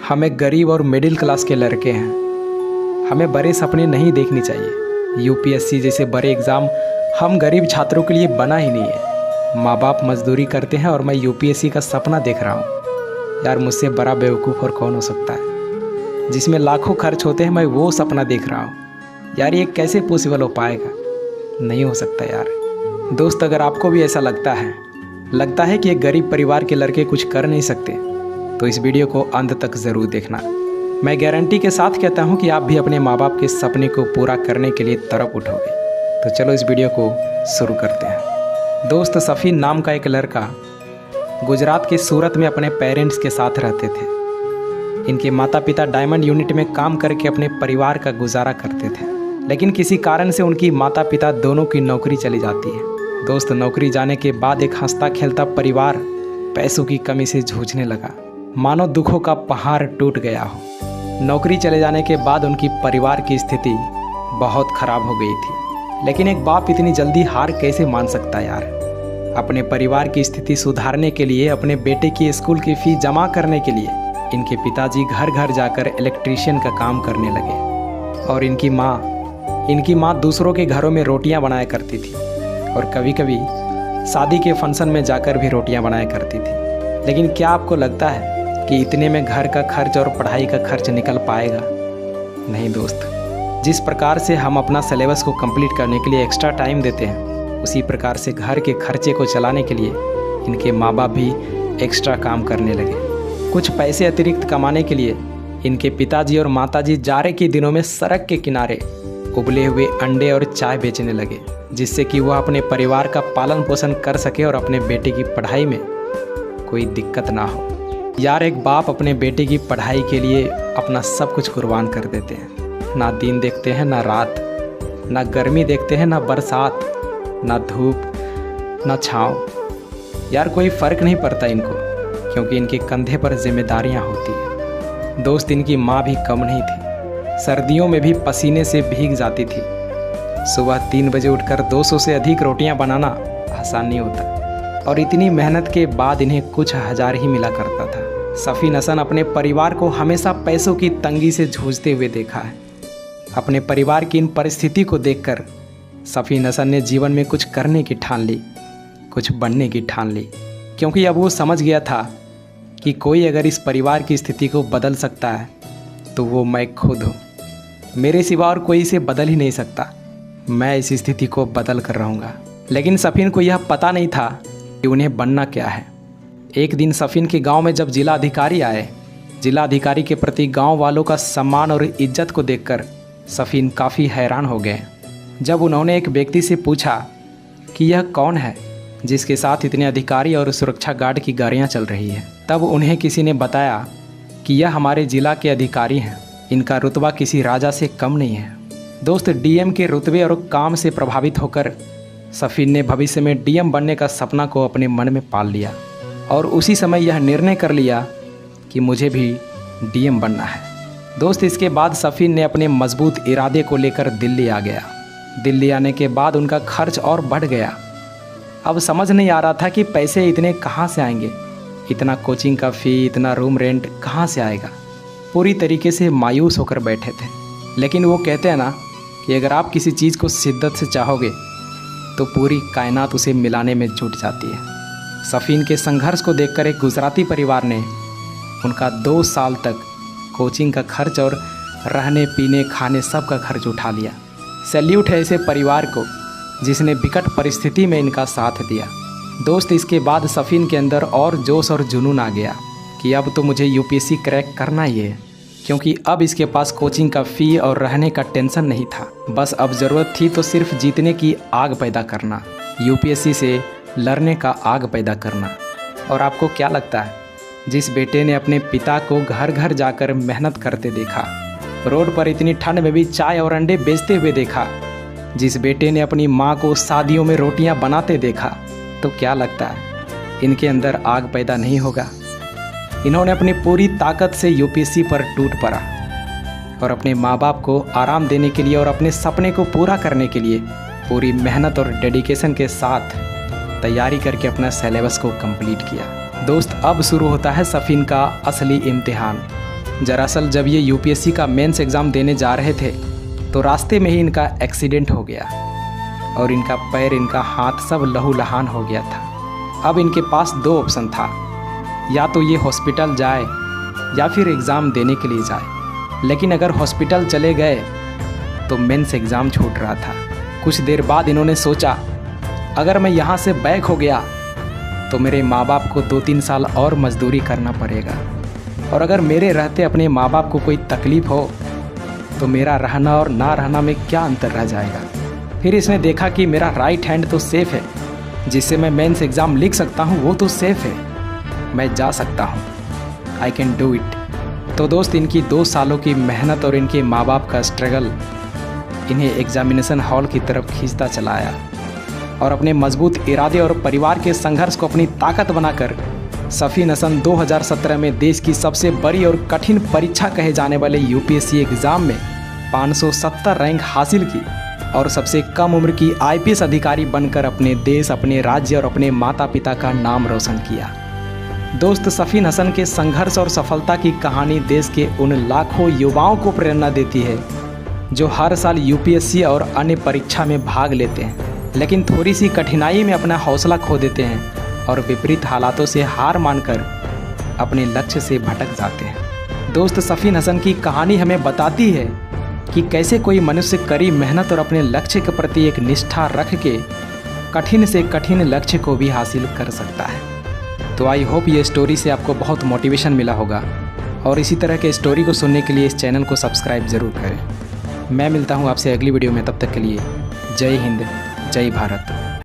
हम एक गरीब और मिडिल क्लास के लड़के हैं। हमें बड़े सपने नहीं देखने चाहिए। यूपीएससी जैसे बड़े एग्ज़ाम हम गरीब छात्रों के लिए बना ही नहीं है। माँ बाप मजदूरी करते हैं और मैं यूपीएससी का सपना देख रहा हूँ। यार मुझसे बड़ा बेवकूफ़ और कौन हो सकता है। जिसमें लाखों खर्च होते हैं मैं वो सपना देख रहा हूँ। यार ये कैसे पॉसिबल हो पाएगा? नहीं हो सकता यार। दोस्त, अगर आपको भी ऐसा लगता है कि एक गरीब परिवार के लड़के कुछ कर नहीं सकते, तो इस वीडियो को अंत तक ज़रूर देखना। मैं गारंटी के साथ कहता हूँ कि आप भी अपने माँ बाप के सपने को पूरा करने के लिए तरफ उठोगे। तो चलो इस वीडियो को शुरू करते हैं। दोस्त, सफ़ीन नाम का एक लड़का गुजरात के सूरत में अपने पेरेंट्स के साथ रहते थे। इनके माता पिता डायमंड यूनिट में काम करके अपने परिवार का गुजारा करते थे, लेकिन किसी कारण से उनकी माता पिता दोनों की नौकरी चली जाती है। दोस्त, नौकरी जाने के बाद एक हंसता खेलता परिवार पैसों की कमी से जूझने लगा, मानो दुखों का पहाड़ टूट गया हो। नौकरी चले जाने के बाद उनकी परिवार की स्थिति बहुत ख़राब हो गई थी, लेकिन एक बाप इतनी जल्दी हार कैसे मान सकता यार। अपने परिवार की स्थिति सुधारने के लिए, अपने बेटे की स्कूल की फ़ीस जमा करने के लिए इनके पिताजी घर घर जाकर इलेक्ट्रीशियन का काम करने लगे। और इनकी माँ दूसरों के घरों में रोटियां बनाया करती थी और कभी कभी शादी के फंक्शन में जाकर भी रोटियां बनाया करती थी। लेकिन क्या आपको लगता है कि इतने में घर का खर्च और पढ़ाई का खर्च निकल पाएगा? नहीं दोस्त। जिस प्रकार से हम अपना सिलेबस को कंप्लीट करने के लिए एक्स्ट्रा टाइम देते हैं, उसी प्रकार से घर के खर्चे को चलाने के लिए इनके माँ बाप भी एक्स्ट्रा काम करने लगे। कुछ पैसे अतिरिक्त कमाने के लिए इनके पिताजी और माताजी जाड़े के दिनों में सड़क के किनारे उबले हुए अंडे और चाय बेचने लगे, जिससे कि वह अपने परिवार का पालन पोषण कर सके और अपने बेटे की पढ़ाई में कोई दिक्कत ना हो। यार, एक बाप अपने बेटे की पढ़ाई के लिए अपना सब कुछ कुर्बान कर देते हैं। ना दिन देखते हैं, ना रात, ना गर्मी देखते हैं, ना बरसात, ना धूप, ना छाँव। यार कोई फ़र्क नहीं पड़ता इनको, क्योंकि इनके कंधे पर जिम्मेदारियां होती हैं। दोस्त, इनकी माँ भी कम नहीं थी। सर्दियों में भी पसीने से भीग जाती थी। सुबह 3 बजे उठकर 200 से अधिक रोटियां बनाना आसान नहीं होता, और इतनी मेहनत के बाद इन्हें कुछ हज़ार ही मिला करता था। सफ़ीन हसन अपने परिवार को हमेशा पैसों की तंगी से जूझते हुए देखा है। अपने परिवार की इन परिस्थिति को देखकर सफ़ीन हसन ने जीवन में कुछ करने की ठान ली, कुछ बनने की ठान ली, क्योंकि अब वो समझ गया था कि कोई अगर इस परिवार की स्थिति को बदल सकता है तो वो मैं खुद हूँ। मेरे सिवा और कोई इसे बदल ही नहीं सकता। मैं इस स्थिति को बदल कर रहूँगा। लेकिन सफ़ीन को यह पता नहीं था कि उन्हें बनना क्या है। एक दिन सफ़ीन के गांव में जब जिला अधिकारी आए, जिला अधिकारी के प्रति गांव वालों का सम्मान और इज्जत को देखकर सफ़ीन काफ़ी हैरान हो गए। जब उन्होंने एक व्यक्ति से पूछा कि यह कौन है जिसके साथ इतने अधिकारी और सुरक्षा गार्ड की गाड़ियाँ चल रही है, तब उन्हें किसी ने बताया कि यह हमारे ज़िला के अधिकारी हैं। इनका रुतबा किसी राजा से कम नहीं है। दोस्त, डीएम के रुतबे और काम से प्रभावित होकर सफ़ीन ने भविष्य में डीएम बनने का सपना को अपने मन में पाल लिया, और उसी समय यह निर्णय कर लिया कि मुझे भी डीएम बनना है। दोस्त, इसके बाद सफ़ीन ने अपने मजबूत इरादे को लेकर दिल्ली आ गया। दिल्ली आने के बाद उनका खर्च और बढ़ गया। अब समझ नहीं आ रहा था कि पैसे इतने कहाँ से आएंगे। इतना कोचिंग का फ़ी, इतना रूम रेंट कहाँ से आएगा। पूरी तरीके से मायूस होकर बैठे थे। लेकिन वो कहते हैं ना कि अगर आप किसी चीज़ को शिद्दत से चाहोगे तो पूरी कायनात उसे मिलाने में जुट जाती है। सफ़ीन के संघर्ष को देखकर एक गुजराती परिवार ने उनका 2 साल तक कोचिंग का खर्च और रहने पीने खाने सब का खर्च उठा लिया। सैल्यूट है ऐसे परिवार को जिसने विकट परिस्थिति में इनका साथ दिया। दोस्त, इसके बाद सफ़ीन के अंदर और जोश और जुनून आ गया कि अब तो मुझे यूपीएससी क्रैक करना ही है, क्योंकि अब इसके पास कोचिंग का फ़ी और रहने का टेंशन नहीं था। बस अब ज़रूरत थी तो सिर्फ जीतने की आग पैदा करना, यूपीएससी से लड़ने का आग पैदा करना। और आपको क्या लगता है, जिस बेटे ने अपने पिता को घर घर जाकर मेहनत करते देखा, रोड पर इतनी ठंड में भी चाय और अंडे बेचते हुए देखा, जिस बेटे ने अपनी माँ को शादियों में रोटियां बनाते देखा, तो क्या लगता है इनके अंदर आग पैदा नहीं होगा? इन्होंने अपनी पूरी ताकत से यूपीएससी पर टूट पड़ा और अपने माँ बाप को आराम देने के लिए और अपने सपने को पूरा करने के लिए पूरी मेहनत और डेडिकेशन के साथ तैयारी करके अपना सिलेबस को कंप्लीट किया। दोस्त, अब शुरू होता है सफ़ीन का असली इम्तिहान। दरअसल जब ये यूपीएससी का मेंस एग्ज़ाम देने जा रहे थे तो रास्ते में ही इनका एक्सीडेंट हो गया और इनका पैर, इनका हाथ सब लहूलुहान हो गया था। अब इनके पास दो ऑप्शन था, या तो ये हॉस्पिटल जाए या फिर एग्ज़ाम देने के लिए जाए। लेकिन अगर हॉस्पिटल चले गए तो मेंस एग्ज़ाम छूट रहा था। कुछ देर बाद इन्होंने सोचा, अगर मैं यहाँ से बैक हो गया तो मेरे माँ बाप को 2-3 साल और मजदूरी करना पड़ेगा, और अगर मेरे रहते अपने माँ बाप को कोई तकलीफ़ हो तो मेरा रहना और ना रहना में क्या अंतर रह जाएगा। फिर इसने देखा कि मेरा राइट हैंड तो सेफ़ है, जिससे मैं मेंस एग्ज़ाम लिख सकता हूँ, वो तो सेफ़ है, मैं जा सकता हूँ, आई कैन डू इट। तो दोस्त, इनकी 2 सालों की मेहनत और इनके माँ बाप का स्ट्रगल इन्हें एग्जामिनेशन हॉल की तरफ खींचता चला आया, और अपने मजबूत इरादे और परिवार के संघर्ष को अपनी ताकत बनाकर सफ़ीन हसन 2017 में देश की सबसे बड़ी और कठिन परीक्षा कहे जाने वाले यूपीएससी एग्ज़ाम में 570 रैंक हासिल की और सबसे कम उम्र की आईपीएस अधिकारी बनकर अपने देश, अपने राज्य और अपने माता पिता का नाम रोशन किया। दोस्त, सफ़ीन हसन के संघर्ष और सफलता की कहानी देश के उन लाखों युवाओं को प्रेरणा देती है जो हर साल यूपीएससी और अन्य परीक्षा में भाग लेते हैं, लेकिन थोड़ी सी कठिनाई में अपना हौसला खो देते हैं और विपरीत हालातों से हार मानकर अपने लक्ष्य से भटक जाते हैं। दोस्त, सफ़ीन हसन की कहानी हमें बताती है कि कैसे कोई मनुष्य कड़ी मेहनत और अपने लक्ष्य के प्रति एक निष्ठा रख के कठिन से कठिन लक्ष्य को भी हासिल कर सकता है। तो आई होप ये स्टोरी से आपको बहुत मोटिवेशन मिला होगा, और इसी तरह के स्टोरी को सुनने के लिए इस चैनल को सब्सक्राइब ज़रूर करें। मैं मिलता हूँ आपसे अगली वीडियो में, तब तक के लिए जय हिंद, जय भारत।